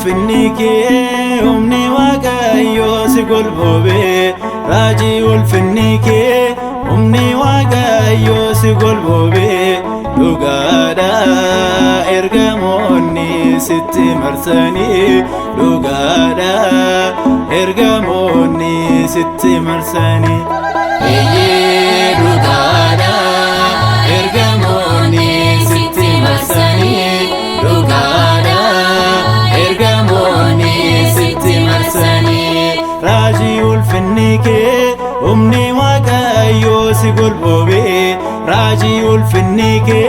ulfinnike humni waaqayyo si golbobe raajii ulfinnike humni waaqayyo si golbobe dhugaadha ergamoonni sitti marsanii dhugaadha ergamoonni sitti marsanii dhugaadha ergamoonni sitti marsanii dhugaadha ergamoonni sitti marsanii raajii ulfinnike humni waaqayyo si golbobe raajii ulfinnike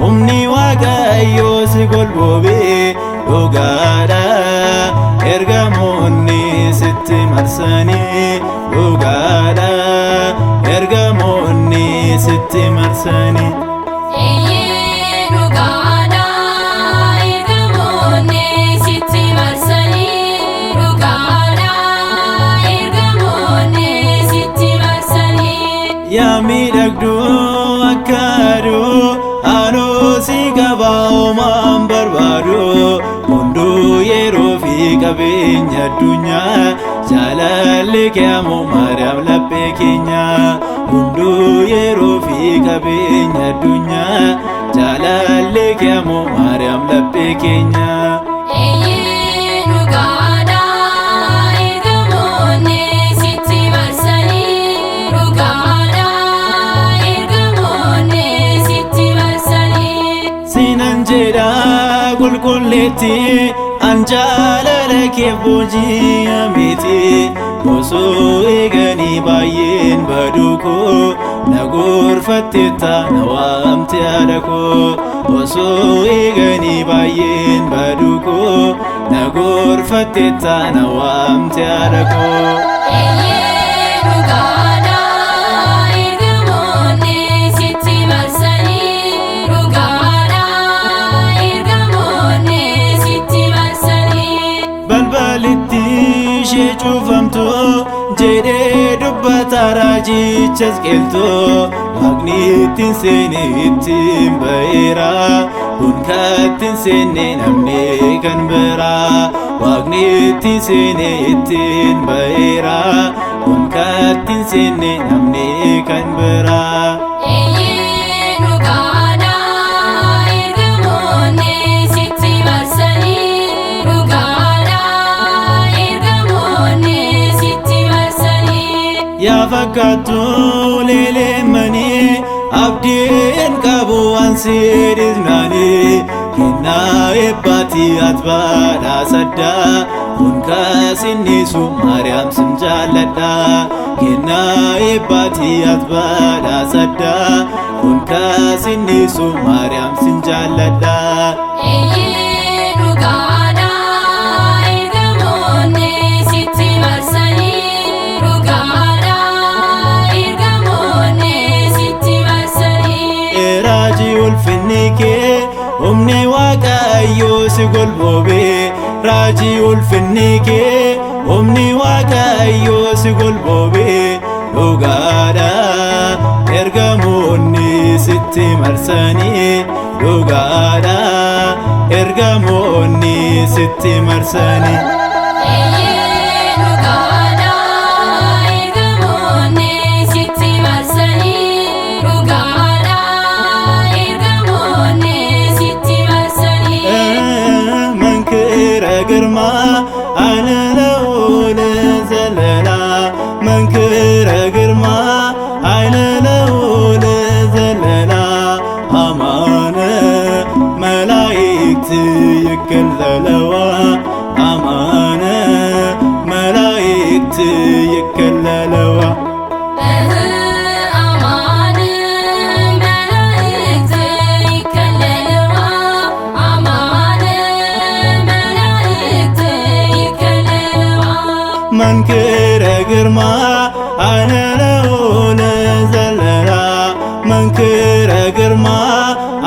humni waaqayyo si golbobe dhugaadha ergamoonni sitti marsanii dhugaadha ergamoonni sitti marsanii yaa miidhagduu akka aduu anuu si qabaa homaan barbaadu hunduu yeroo fi qabeenya addunyaa jaalalli kee ammoo Maariyaam laphee keenya hunduu yeroo fi qabeenya addunyaa jaalalli kee ammoo Maariyaam laphee keenya qulqulleetti anjaalala kee booji'ameeti osoo eeganii baay'een baduu koo na gorfatteetta na waamte haadha koo osoo eeganii baay'een baduu koo na gorfatteetta na waamte haadha koo cufamtu jedhee dubbata raajichas qeeltu waaqni ittiin seene ittiin ba'eera kun kattiin seenne namni kan biraa waaqni ittiin seene ittiin ba'eera kun kattiin seenne namni kan biraa yaa fakkaattu leeleemmanii abdiin qabu waan si dhiisnaanii kennaa eebbaati ati badhaadhaa kun kaasinnisu Maariyaam sin jaalladha kennaa eebbaati ati badhaadhaa kun kaasinnisu Maariyaam sin jaalladha ulfinnike humni waaqayyo si golbobe raajii ulfinnike humni waaqayyo si golbobe dhugaadha ergamoonni sitti marsanii dhugaadha ergamoonni sitti marsanii ግርማ አይለለው ለዘለላ መንክረ ግርማ አይለለው ለዘለላ አማነ መላእክት ይከለለዋ አማነ መላእክት ይከለለዋ መንክረ ግርማ አይለለው ለዘለላ መንክረ ግርማ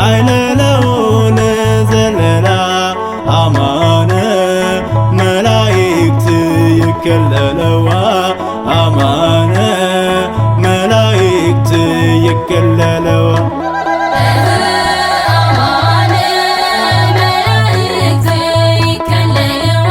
አይለለው ለዘለላ አማነ መላእክት ይከለለዋ አማነ መላእክት ይከለለዋ አማነ መላእክት ይከለለዋ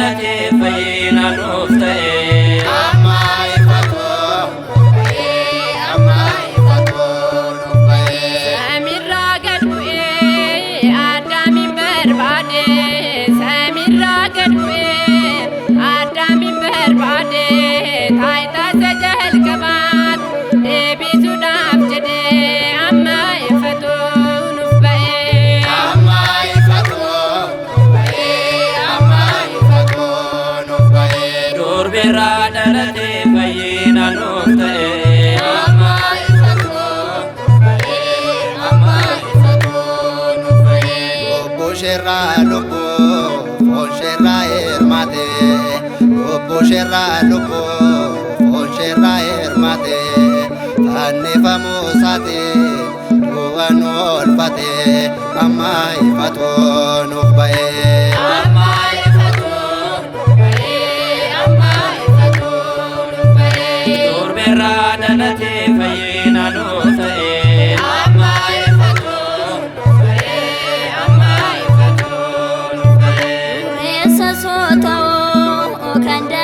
dhalate fayyina nuuf ta'e. Sherra lupo, sherra hermate, annefamu sate, duan olfate, amai faton ufbae. Amai faton ufbae, amai faton ufbae. Durbera dhalate fayyina nuuf ta'e. Amai faton ufbae, amai faton ufbae. Esa sotao kanda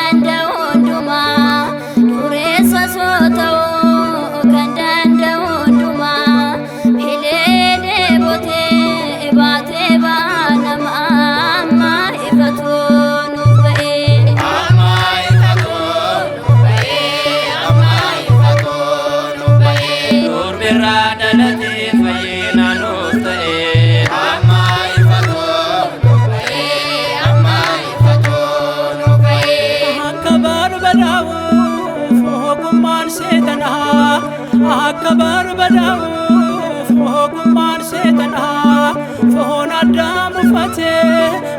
Akabar badauf ogummaan seetanaa foon addaa mufate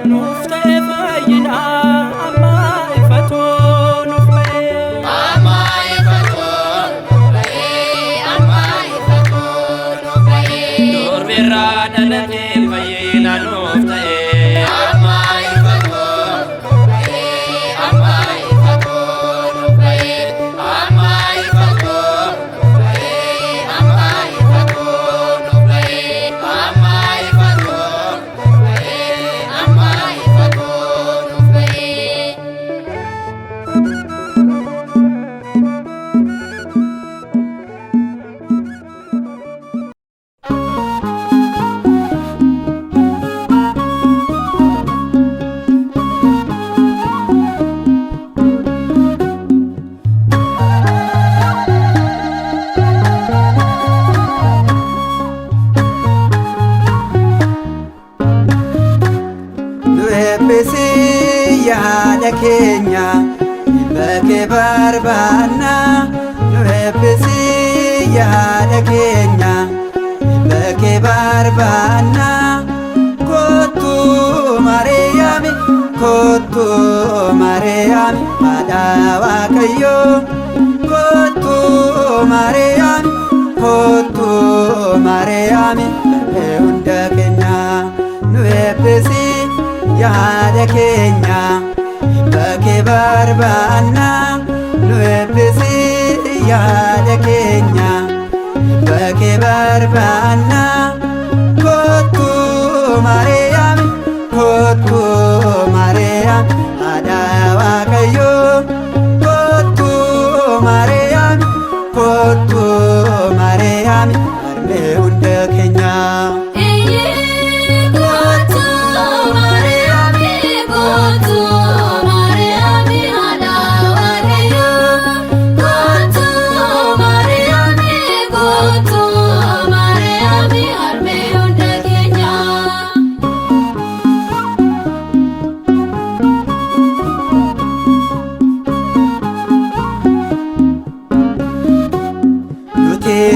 nuuf ta'e fayyina amma ifatoo nuuf ba'e. Amma ifatoo nuuf ba'e, amma ifatoo nuuf ba'e. Durbirraa dhalate fayyina nuuf ta'e. Amma ifatoo nuuf ba'e, amma ifatoo nuuf ba'e. Amma ifatoo yaada keenya bakee barbaanna nu eebbisi yaada keenya bakee barbaanna kottu Maariyaami haadha Waaqayyoo kottu Maariyaami hunda keenya nu eebbisi yaada keenya bakee barbaanna nu eebbisi yaada keenya bakee barbaanna kottu Maariyaami haadha Waaqayyoo kottu Maariyaami harmee hunda keenya.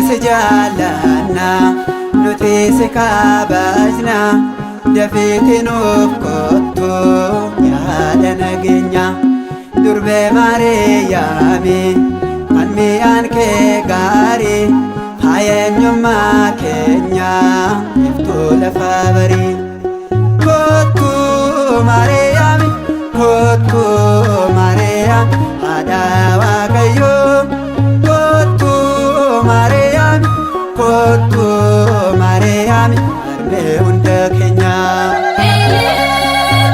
Si jaalanna nuti si kabajna dafii nuuf kottu yaada nageenya durbee Maariyaami kan mi'aan kee gaarii fayyeenyummaa keenya iftuu lafa barii kottu Maariyaami haadha Waaqayyoo kottu Maariyaami harmee hunda keenya.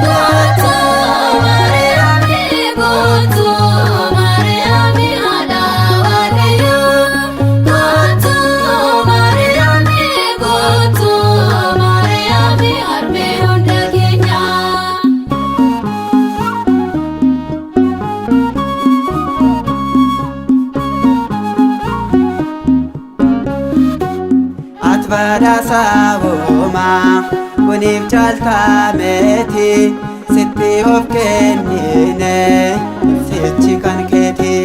Kottu Maariyaami. badhaasa uumaa kuniif caaltameeti sitti of kennine ibsichi kan keeti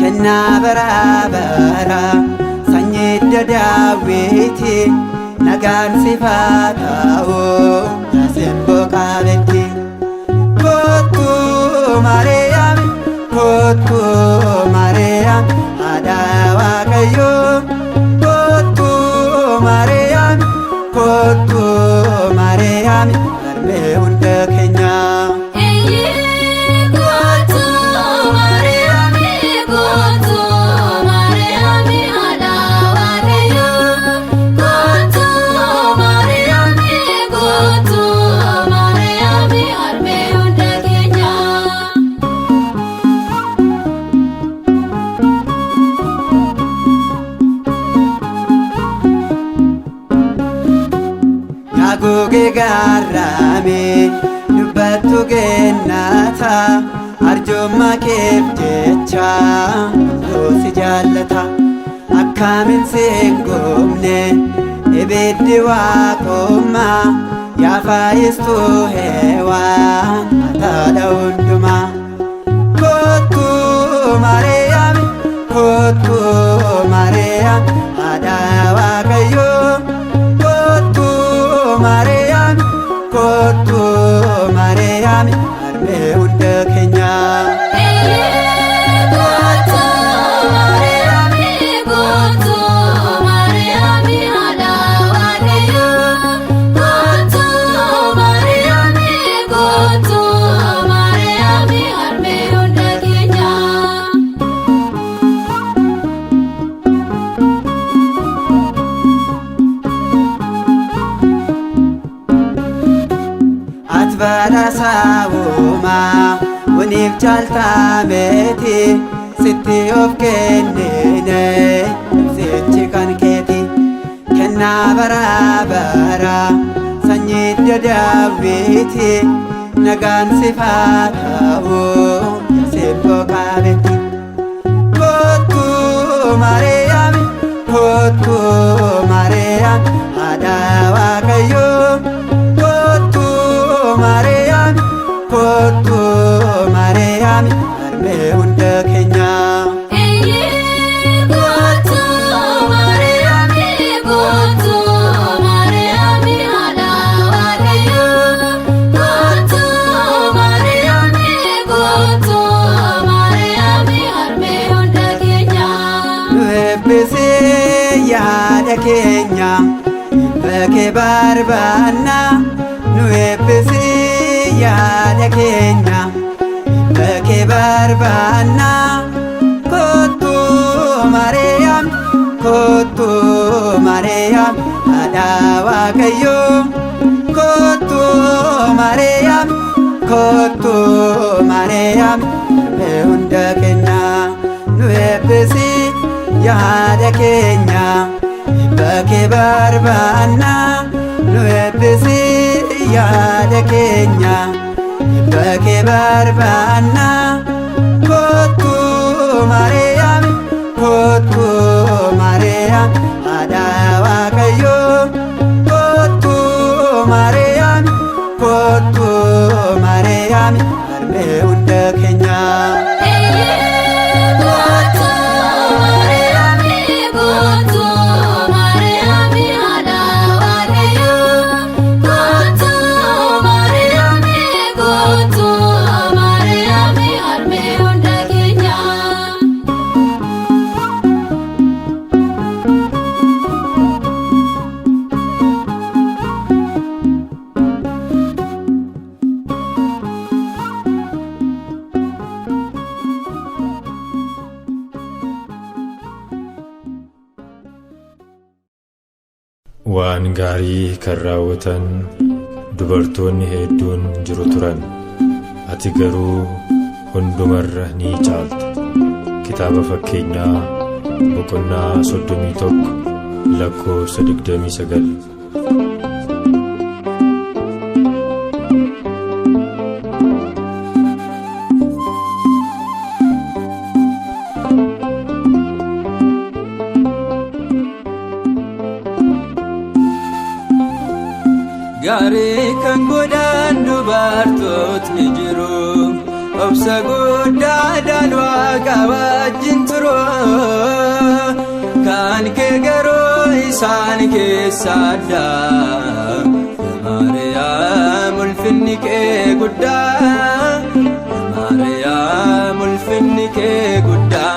kennaa bara bara sanyii Daawiti nagaan siif haa ta'u simboo qaabetti kottu Maariyaam kottu Maariyaam haadha Waaqayyoo kottu Maariyaam kottu Maariyaam harmee hunda keenyaa. Goge garame dubbattu gennata arjumma keef jecha si jaallata akkamiin si hin gubne ibiddi waaqummaa yaa fayyistuu heewaan ataadha hundumaa kottu Maariyaam kottu Maariyaam haadha Waaqayyoo Maariyaam kottu Maariyaam harmee hunda keenyaa. Kottu Maariyaam kottu Maariyaam haadha Waaqayyoo kottu Maariyaam kottu Maariyaam harmee hunda keenyaa. Badhaasa uumaa kuniif caaltameeti sitti of kennine ibsichi kan keeti kennaa bara bara sanyii Daawiti nagaan siif haa ta'u simboo qaabetti kottu Maariyaam kottu Maariyaam haadha Waaqayyoo Maariyaam kottu Maariyaam harmee hunda keenyaa. Kottu Maariyaam kottu Maariyaam haadha Waaqayyoo kottu Maariyaam kottu Maariyaam harmee hunda keenyaa. Nu eebbisii yaada keenya bakkee barbaanna. Nu eebbisii yaada keenya bakkee barbaanna kottu Maariyaam kottu Maariyaam haadha Waaqayyoo kottu Maariyaam kottu Maariyaam harmee hunda keenyaa. Nu eebbisii yaada keenya bakkee barbaanna. Nu eebbisii yaada keenya bakkee barbaanna kottu Maariyaam kottu Maariyaam haadha Waaqayyoo kottu Maariyaam kottu Maariyaam harmee hunda keenyaa. Waan gaarii kan raawwatan dubartoonni hedduun jiru turan ati garuu hundumarra ni caalta. Kitaaba fakkeenyaa boqonnaa 31 lakkoofsa 29. Gaarii kan godhan dubartootni jiru obsa guddaadhaan Waaqa wajjin turu. Kan kee garuu isaan keessa addaa. Maariyaam ulfinni kee guddaa. Maariyaam ulfinni kee guddaa.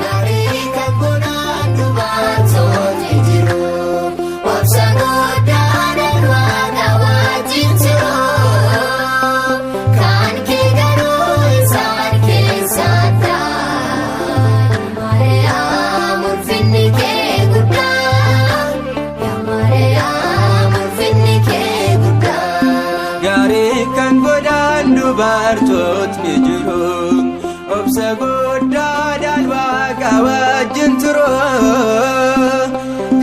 Gaarii kan godhan dubartootni jiru obsa guddaadhaan Waaqa wajjin turu. Kan kee garuu isaan keessa addaa. Maariyaam ulfinni kee guddaa. Maariyaam ulfinni kee guddaa. Gaarii kan godhan dubartootni jiru obsa guddaadhaan Waaqa wajjin turu.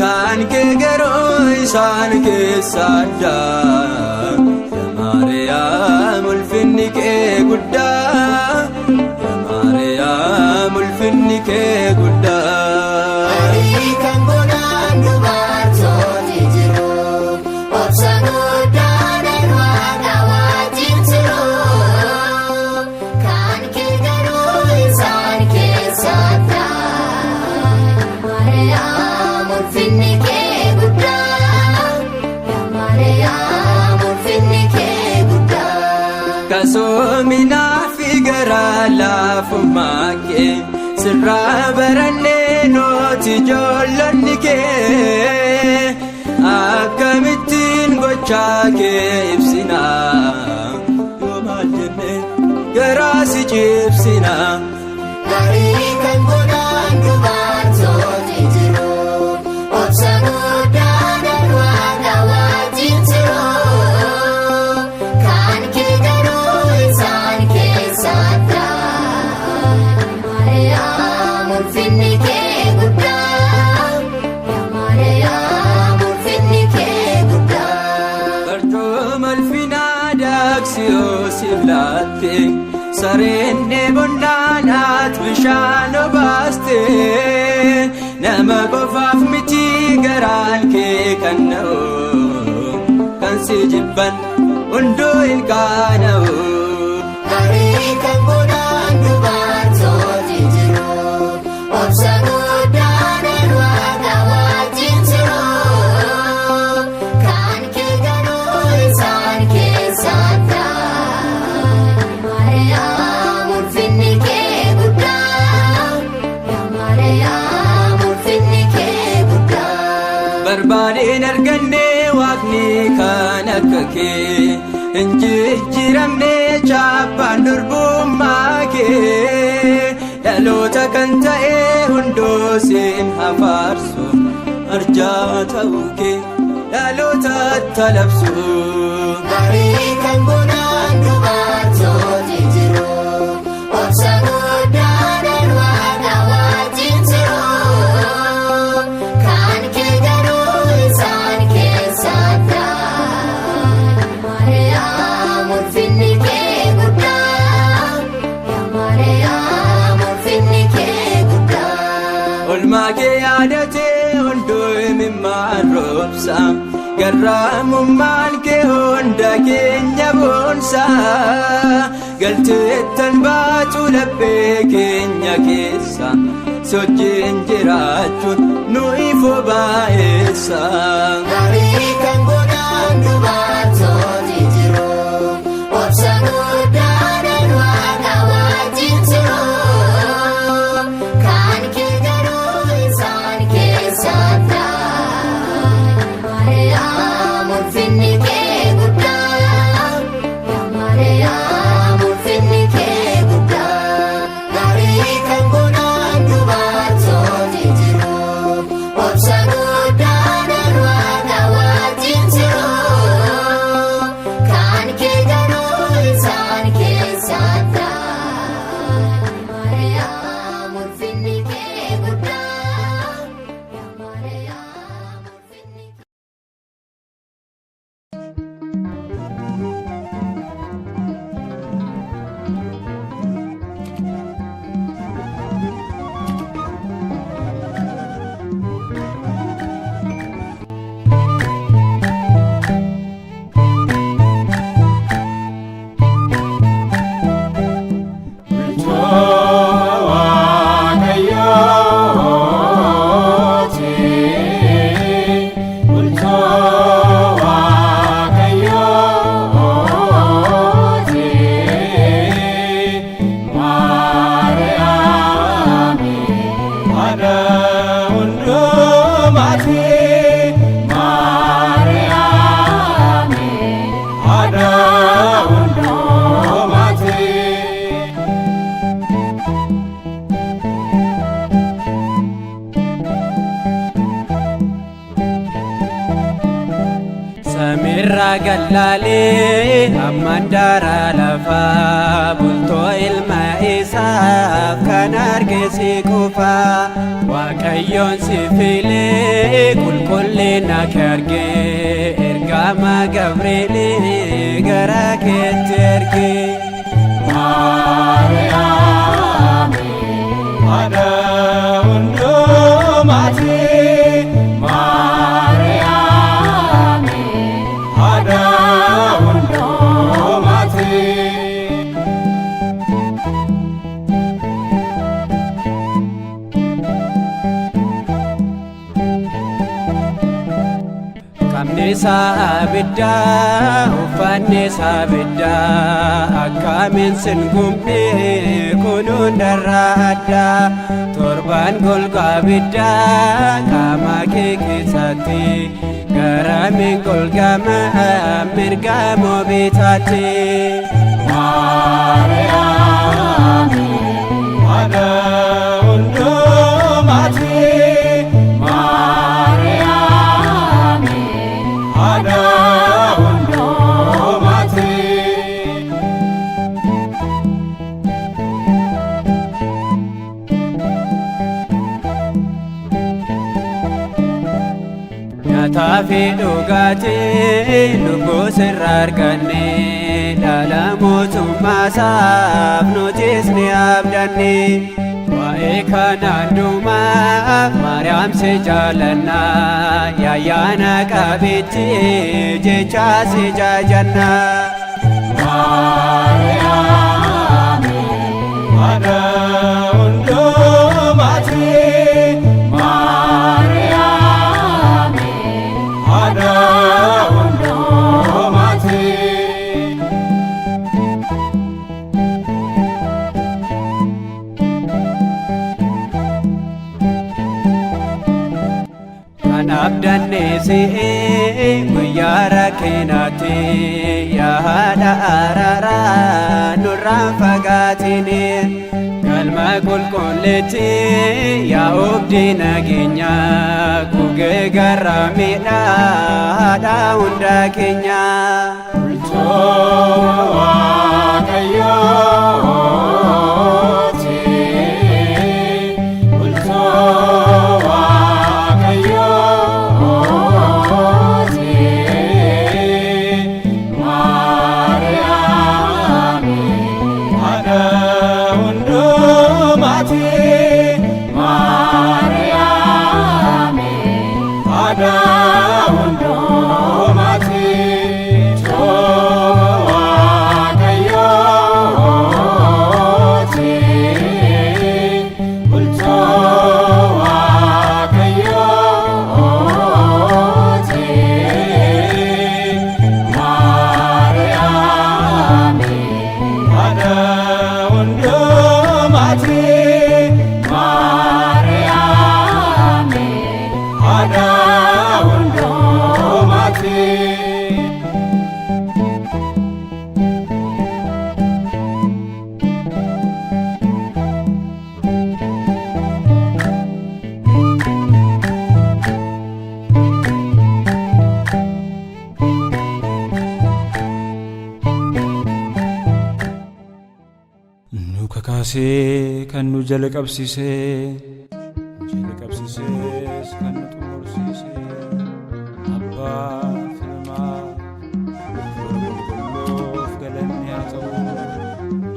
Kan kee garuu isaan keessa addaa. Maariyaam ulfinni kee guddaa. Maariyaam ulfinni kee guddaa. Gaarii kan godhan dubartootni jiru obsa guddaadhaan Waaqa wajjin turu. Kan kee garuu isaan keessa addaa. Maariyaam ulfinni kee guddaa. Maariyaam ulfinni kee guddaa. Kasoominaa fi garaa laafummaa kee sirraa barannee nooti ijoollonni kee. Akkamittiin gochaa kee ibsinaa yoo maal jennee garaa si cibsinaa. Gaarii kan godhan dubartootni jiru obsa guddaadhaan Waaqa wajjin turu. Kan kee garuu isaan keessa addaa. Maariyaam ulfinni kee guddaa. Maariyaam ulfinni kee guddaa. Barcuma ulfinaa daaksiyoo siif laatte sareen dheebonnaan ati bishaan obaaste. Nama qofaaf miti garaan kee kan na'u kan si jibban hunduu hin qaana'u. Gaarii kan godhan dubartootni jiru obsa guddaadhaan Waaqa wajjin turu. Kan kee garuu isaan keessa addaa. Maariyaam ulfinni kee guddaa. Maariyaam ulfinni kee guddaa. Barbaadeen arganne Waaqni kan akka kee hin jijjiiramne chaappaan durbummaa kee. Dhaloota kan ta'e hunduu siin hafaarsu arjaa ta'uu kee dhaloota talabsu. Gaarii kan godhan dubartootni jiru obsa guddaadhaan Waaqa wajjin turu. Kan kee garuu isaan keessa addaa. Maariyaam ulfinni kee guddaa. Maariyaam ulfinni kee guddaa. Olmaa kee yaadatee hunduu himimmaan roobsa. Garraamummaan kee hunda keenya boonsa. Galteettan baatu laphee keenya keessa sochiin jiraachuun nuyi fobaa'eessa. Gaarii kan godhan dubartootni jiru obsa guddaadhaan Waaqa wajjin turu. Kan kee garuu isaan keessa addaa. Maariyaam ulfinni kee guddaa. Maariyaam ulfinni kee guddaa. Gaarii kan godhan dubartootni jiru obsa guddaadhaan Waaqa wajjin turu. gallaalee ammaan daara lafaa bultoo ilma isaaf kan argeesi qofaa waaqayyoon si filee qulqullina kee argee ergama Gabreelii gara keetti ergee. Maariyaami haadha hundumaati. Maariyaami haadha hundumaati. Kamni isaa abiddaa uffanni isaa abiddaa akkamiin sin gubne kun hundarraa addaa torbaan golgaa abiddaa qaama kee keessatti garamiin golgama mirgamoo bitaatti. Maariyaami haadha hundumaati. Maariyaami haadha hundumaati. Nyaataa fi dhugaatii lubbuu sirraa arganne dhaala mootummaa isaaf nutis ni abdanne waa'ee kanaan dhumaaf Maariyaam si jaalanna yaayyaana qabeetti jecha si jaajanna. Maariyaami haadha hundumaati. Maariyaami haadha hundumaati. Kan abdanne si'ee guyyaa rakkinaatti yaa haadha araaraa nurraan fagaatini galma qulqulleetti yaa obdii nageenya gugee garraa miidhaa haadha hunda keenya. Bultoo Waaqayyooti. Bultoo Waaqayyooti. Maariyaami haadha hundumaati. Maariyaami haadha hundumaati. Nu kakaasee kan nu jala qabsiisee kan nu xumursiisee abbaa fi ilmaa qulqulluuf galanni haa ta'u.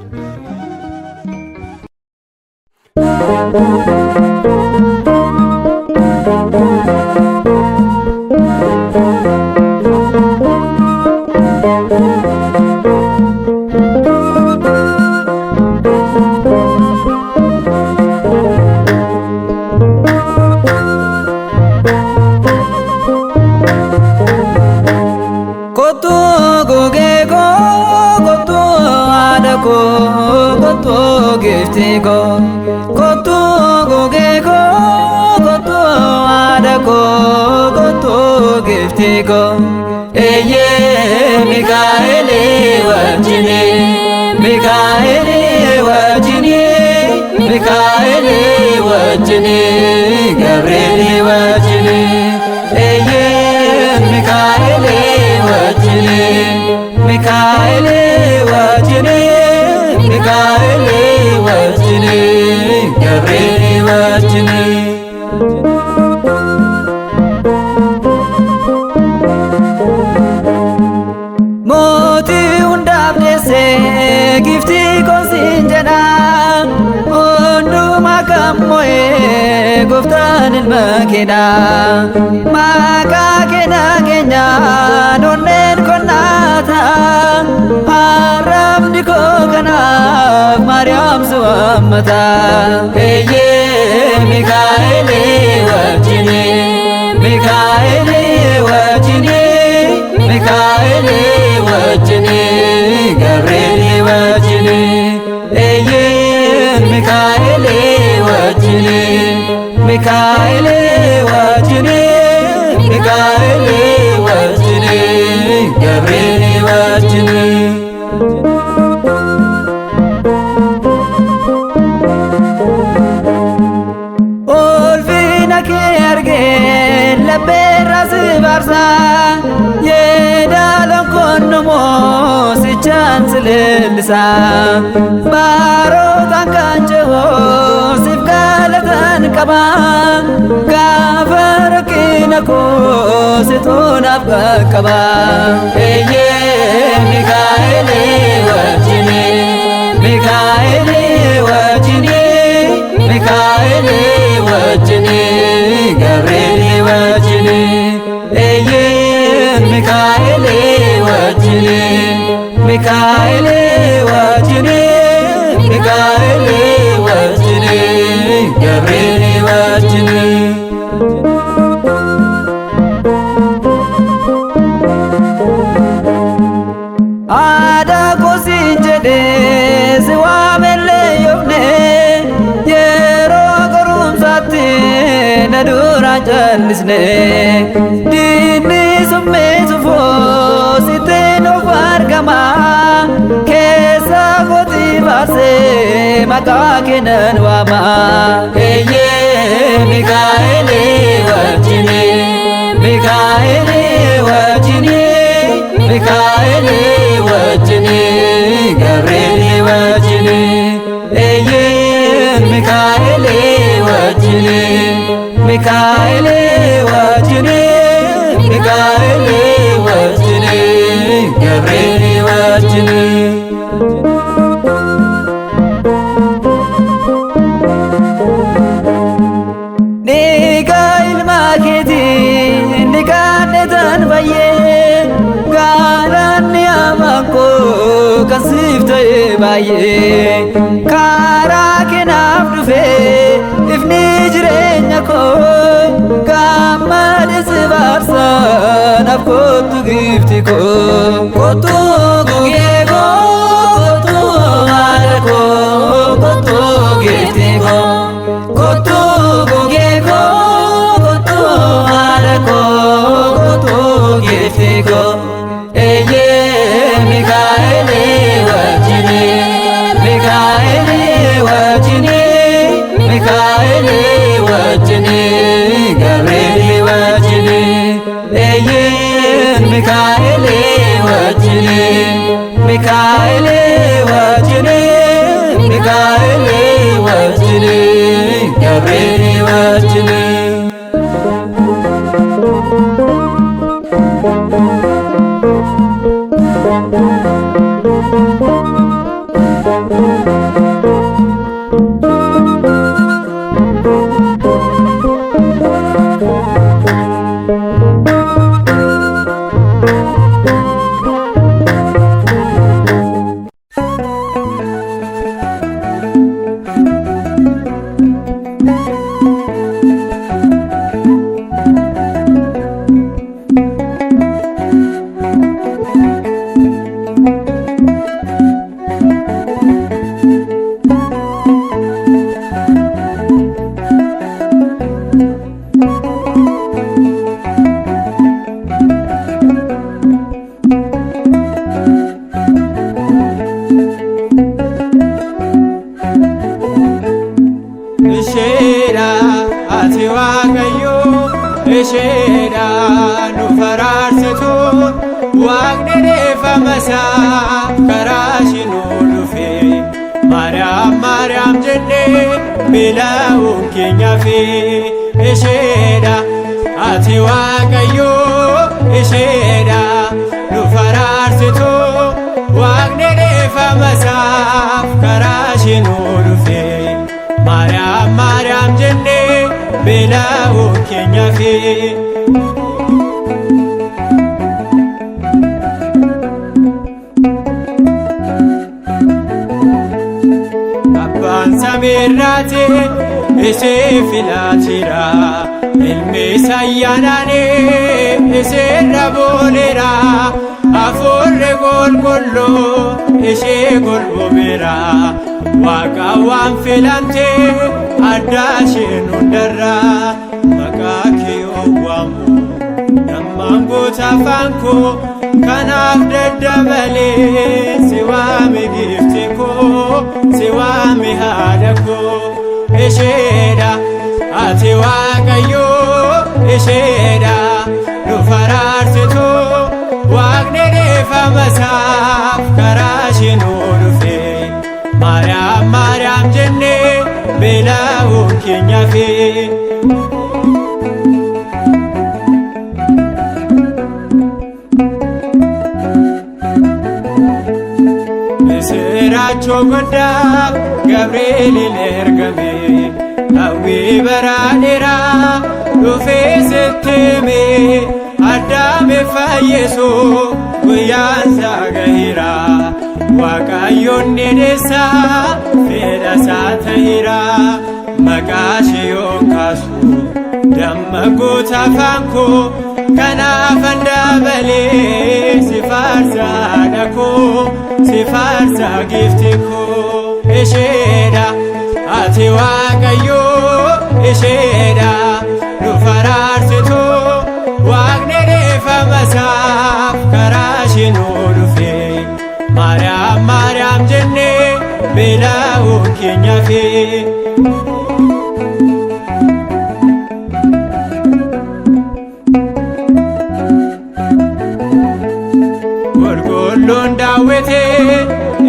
Gabriel wajjini wajjini Gabriel wajjini Mootii hundaaf deessee giftii koosiin jedha hundumaa kan mo'ee gooftaan ilma keedha maqaa keedhaa keenyaan onneen konnaata arrabni koo kanaaf Maariyaam si waammata eeyyee Mikaa'elii wajjini Mikaa'elii wajjini Mikaa'elii wajjini Gabriel wajjini eeyyee Mikaa'elii wajjini Mikaa'elii wajjini Mikaa'elii wajjini Gabriel wajjini Olfina kee argee labbeerra si barsa yeedaloon konnumoo sichaan si leellisa baarotaan kan cehoo siif galatan qaba gaafa rakkina koo situunaaf qaqqaba eeyyee Mikaa'elii wajjini Mikaa'elii wajjini Mikaa'elii wajjini Gabriel wajjini eeyyee Mikaa'elii wajjini Mikaa'elii wajjini Mikaa'elii wajjini Gabriel wajjini aadaa koosiin jedhee si waamellee yoofne yeroo gorumsaatti na duraan jallisne diinni summee tufoo sitteen of argama keessa kooti baarsee maqaa keenan waama eeyyee Mikaa'elii wajjini Mikaa'elii wajjini Mikaa'elii wajjini Gabriel wajjini eeyyee Mikaa'elii wajjini Mikaa'elii wajjini Mikaa'elii wajjini Gabriel wajjini Niigaa ilma keetii niqaadhetan baay'ee gaalanni amankoo kan siif ta'e baay'ee karaa keenaaf dhufee ifni jireenya koo gammadee si baarsa naaf kottu gifti koo kottu gugee koo kottu haadha koo kottu gifti koo kottu gugee koo kottu haadha koo kottu gifti koo eeyyee Mikaa'elii wajjini Mikaa'elii wajjini Mikaa'elii wajjini Gabriel wajjini eeyyee Mikaa'elii wajjini Mikaa'elii wajjini Mikaa'elii wajjini Gabriel wajjini isheedhaan nu faraarsituun waaqni reeffa masaa karaa shinuu dhufe Maariyaam Maariyaam jennee beela'uun keenyaaf isheedha. Ati Waaqayyoo isheedha nu araarsitu Waaqni dhiifama isaaf karaa ishee nu dhufe. Maariyaam Maariyaam jennee beela'uun keenyaaf. Abbaan samiirraati ishee filaatira, ilmi ayyaanaan isheerra booleera. Hafuurri qulqulluu ishee golbomeera, Waaqa waan filante addaa isheen hundarra. Maqaa kee waamu nammaan goota afaan koo, kanaaf daddabalee si waame gifti koo, si waame haadha koo. Isheedha ati Waaqayyoo isheedha nu araarsitu Waaqni dhiifama isaaf karaa ishee nu dhufe. Maariyaam Maariyaam jennee beela'uun keenyaaf. Misiraachoo guddaa Gabri'eel ergame, hawwii bara dheeraa dhufee sitti hime. Addaam fayyisu guyyaan isaa gaheera, Waaqayyoon ni deessa fedha isaa ta'eera. Maqaa ishee yoon kaasu damma goota afaan koo, kanaafan dabalee si faarsa haadha koo, si faarsa gifti koo. Isheedha ati Waaqayyoo isheedha nu araarsitu Waaqni dhiifama isaaf karaa ishee nu dhufe. Maariyaam Maariyaam jennee beela'uun keenyaaf. Qulqulluun daawwitee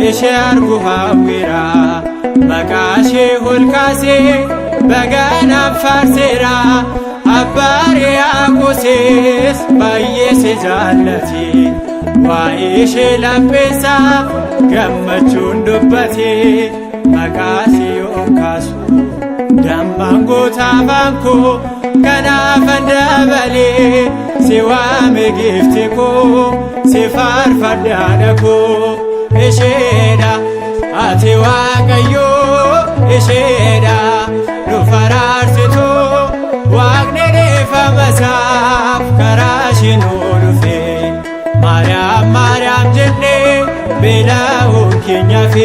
ishee argu hawwira, maqaa ishee ol kaasee baganaan faarseera. Abbaan Yaaqoosis baay'ee si jaallate, waa'ee ishee lapheessaa gammachuun dubbate. Maqaa ishee yoon kaasu dammaan goota afaan koo, kanaafan dabalee si waame gifti koo, si faarfadha haadha koo. Isheedha ati Waaqayyoo isheedha nu araarsitu Waaqni dhiifama isaaf karaa ishee nu dhufe. Maariyaam Maariyaam jennee beela'uun keenyaaf.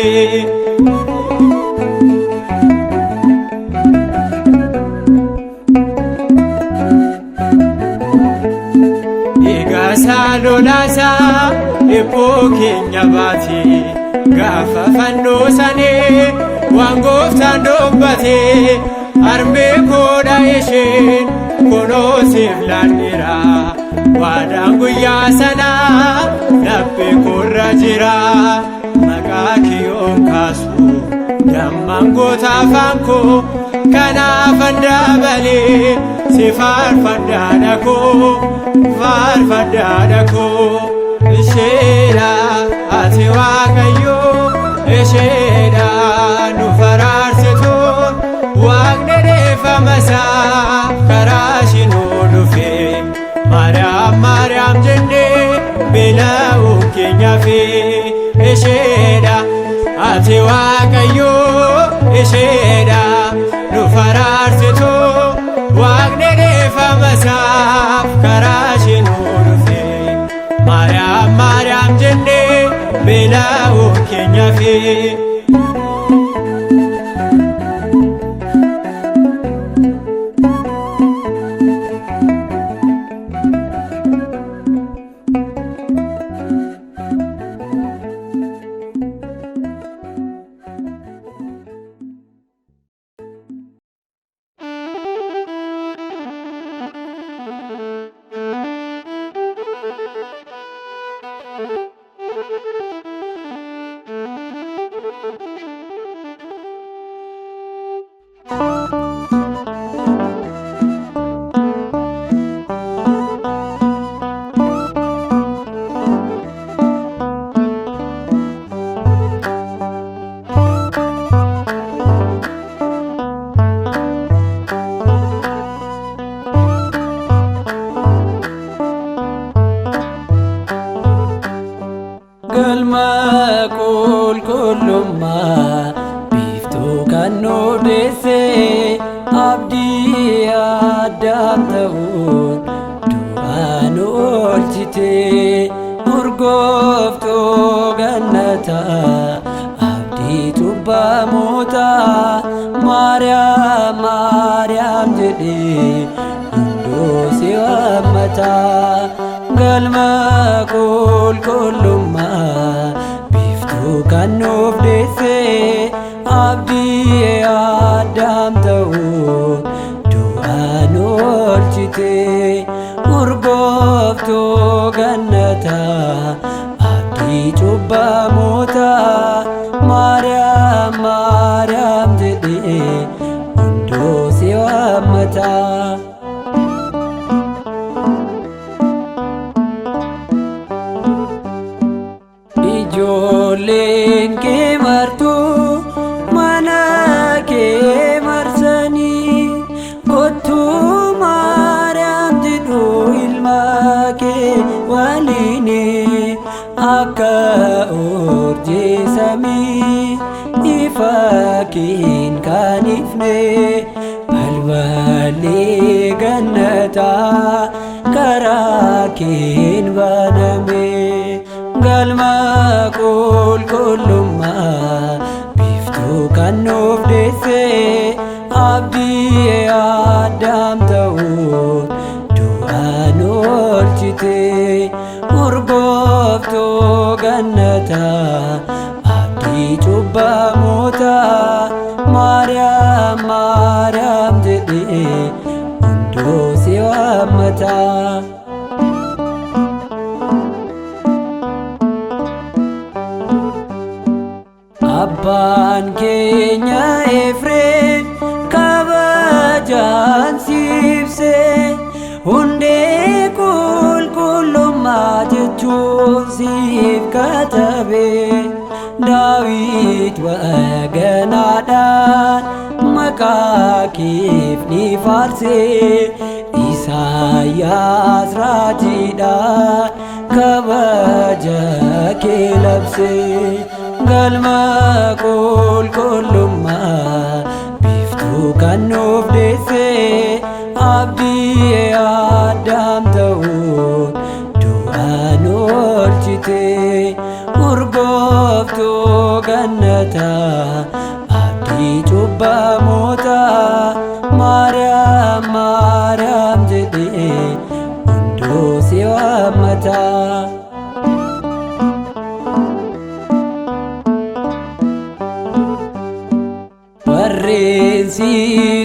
Eegaasaa lolaasaa eebboo keenya baate, gaafa fannoo sanee waan gooftaan dubbate. Harmee koodha isheen kunoo siif laanneera, waadaan guyyaa sanaa laphee koorra jira. Maqaa kee yoon kaasu dammaan goota afaan koo, kanaafan dabalee si faarfadha haadha koo, faarfadha haadha koo. Isheedha ati Waaqayyoo isheedha nu araarsitu Waaqni dhiifama isaaf karaa ishee nu dhufe. Maariyaam Maariyaam jennee beela'uun keenyaaf. Isheedha ati Waaqayyoo isheedha nu araarsitu Waaqni dhiifama isaaf karaa ishee nu dhufe. Maariyaam Maariyaam jennee beela'uun keenyaaf. kan odeesse abdii addaam ta'uun du'aan oolchite urgooftuu gannataa abdii cubbamoota Maariyaam Maariyaam jedhee hunduu si waammata galma qulqullummaa biiftuu kan nuuf deesse abdii addaam ta'uun du'aan oolchite urgooftuu gannataa abdii cubbamoota Maariyaam Maariyaam jedhee hunduu si waammata. Ijoolleen kee martuu mana kee marsanii kottuu Maariyaam jedhu ilma kee waliin akka urjii samii ifa keen kan ifne balballi gannataa karaa keen baname galma qulqullummaa biiftuu kan nuuf deesse abdii addaam ta'uun du'aan oolchite urgooftuu gannataa abdii cubbamoota Maariyaam Maariyaam jedhee hunduu si waammata. Abbaan keenya Efreem kabajaan siibse hundee qulqullummaa jechuun siif katabe Daawit baganaadhaan maqaa keef ni faarse Isaayyaas raajiidhaan kabaja kee labse galma qulqullummaa biiftuu kan nuuf deesse abdii addaam ta'uun du'aan oolchite urgooftuu gannataa abdii cubbamoota Maariyaam Maariyaam jedhee hunduu si waammata. Warreen si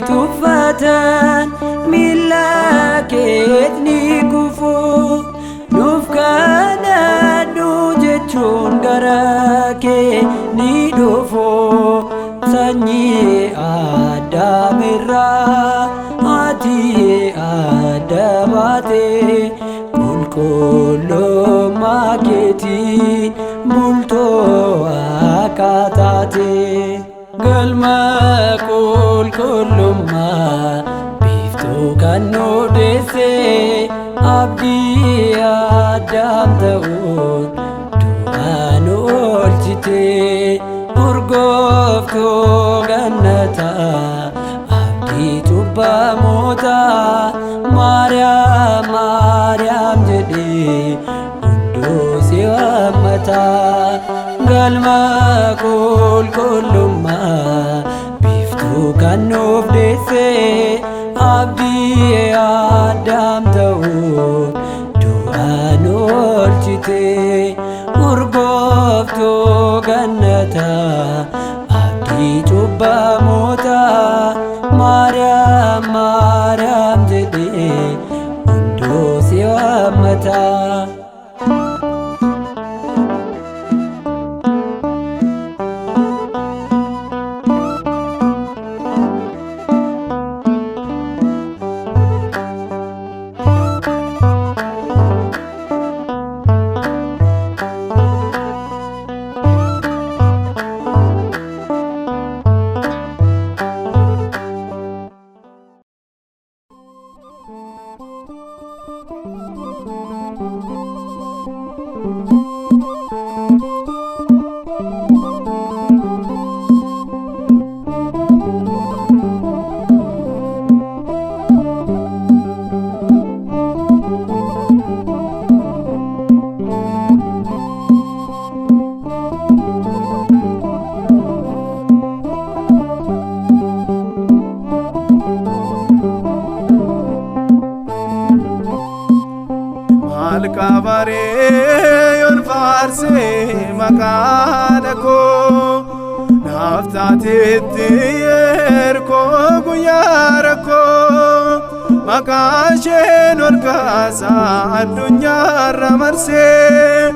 tuffatan miilla keet ni kufu nuuf kadhadhu jechuun gara kee ni dhufu sanyii Addaamirraa ati adda baate qulqullummaa keetiin bultoo akka taate galma qulqullummaa biiftuu kan nuuf deesse abdii addaam ta'uun du'aan oolchite urgooftuu gannataa abdii cubbamoota Maariyaam Maariyaam jedhee hunduu si waammata galma qulqullummaa biiftuu kan nuuf deesse abdii addaam ta'uun du'aan oolchite urgooftuu gannataa abdii cubbamoota Maariyaam Maariyaam jedhee hunduu si waammata. faarsee maqaa koo naaf taateetti erkoo guyyaa rakkoo maqaa isheen ol kaasaa addunyaarra marsee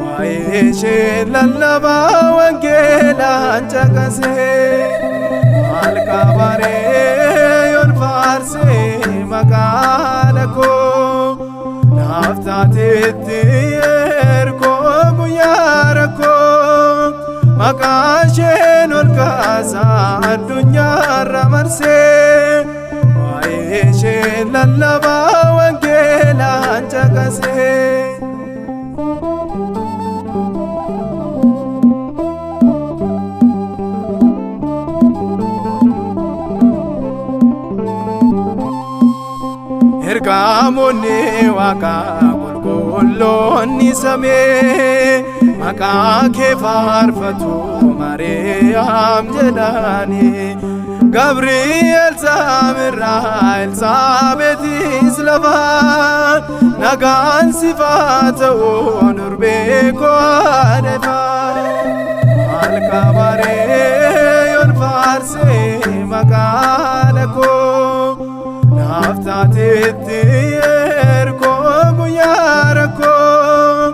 waa'ee ishee lallabaa wangeelaan caqasee maal qabaree yoon faarsee maqaa koo naaf taateetti erkoo guyyaa rakkoo maqaa isheen ol kaasaa addunyaarra marsee waa'ee ishee lallabaa wangeelaan caqasee. Ergamoonni Waaqaa qulqulloonni samee maqaa kee faarfatu Maariyaam jedhani Gabri'eel saamirraa Elsaabeetis lafaa nagaan sifaa ta'uun durbee koo adeefaa maal qabaree yoon faarsee maqaa koo naaf taateetti erkoo guyyaa rakkoo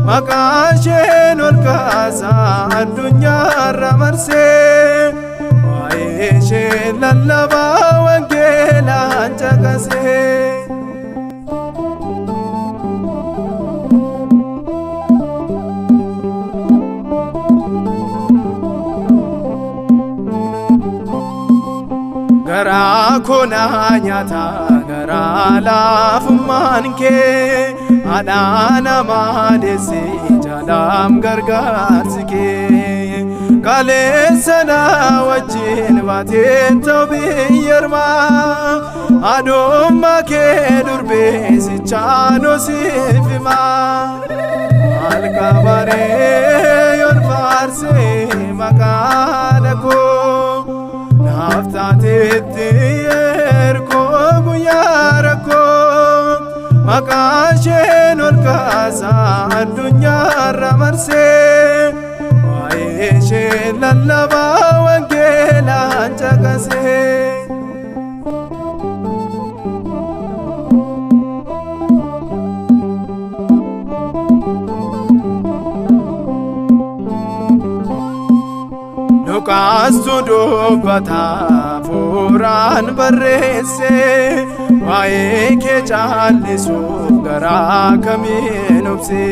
maqaa isheen ol kaasaa addunyaarra marsee waa'ee ishee lallabaa wangeelaan caqasee. Garaa koonaa nyaata garaa laafummaan kee haadha namaa deessee jaalaam gargaarsi kee kaleessa na wajjin baatee ta'u biyyarmaa adoommaa kee durbee sichaanoo siif himaa maal qabaree yoon faarsee maqaa koo naaf taateetti erkoo guyyaa rakkoo maqaa isheen ol kaasaa addunyaarra marsee waa'ee ishee lallabaa wangeelaan caqasee. Luqaastu dubbata hafuuraan barreesse waa'ee kee caallisuuf garaa kamiin obse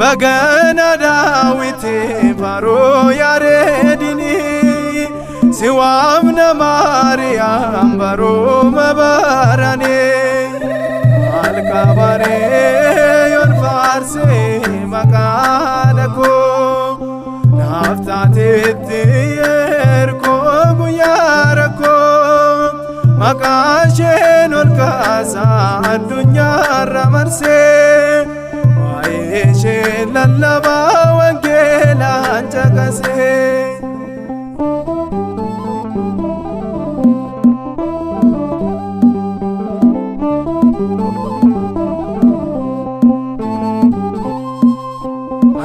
bagana Daawitiin faaruu Yaareedini si waamna Maariyaam barooma baranee maal qabaree yoon faarsee maqaa koo naaf taateetti erkoo guyyaa rakkoo maqaa isheen ol kaasaa addunyaarra marsee waa'ee ishee lallabaa wangeelaan caqasee.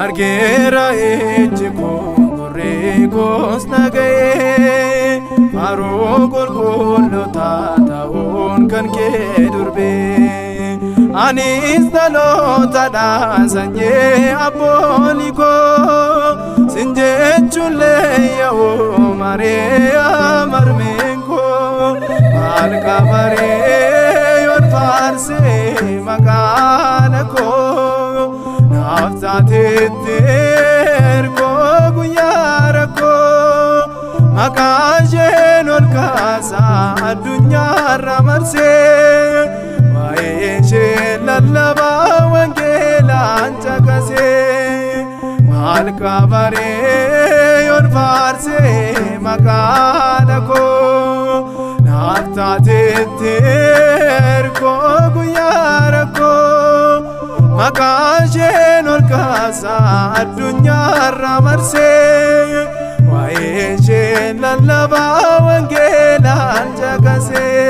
Argeera ejji koo gurri koos naga'ee faaruu qulqullootaa ta'uun kan kee durbee anis dhalootaadhaan sanyee abboolii koo sin jechuullee yaa'u Maariyaam harmeen koo maal qabaree yoon faarsee maqaa koo naaf taateetti erkoo guyyaa rakkoo maqaa isheen ol kaasaa addunyaarra marsee waa'ee ishee lallabaa wangeelaan caqasee maal qabaree yoon faarsee maqaa koo naaf taateetti erkoo guyyaa rakkoo maqaa isheen ol kaasaa addunyaarra marsee waa'ee ishee lallabaa wangeelaan caqasee.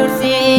dursee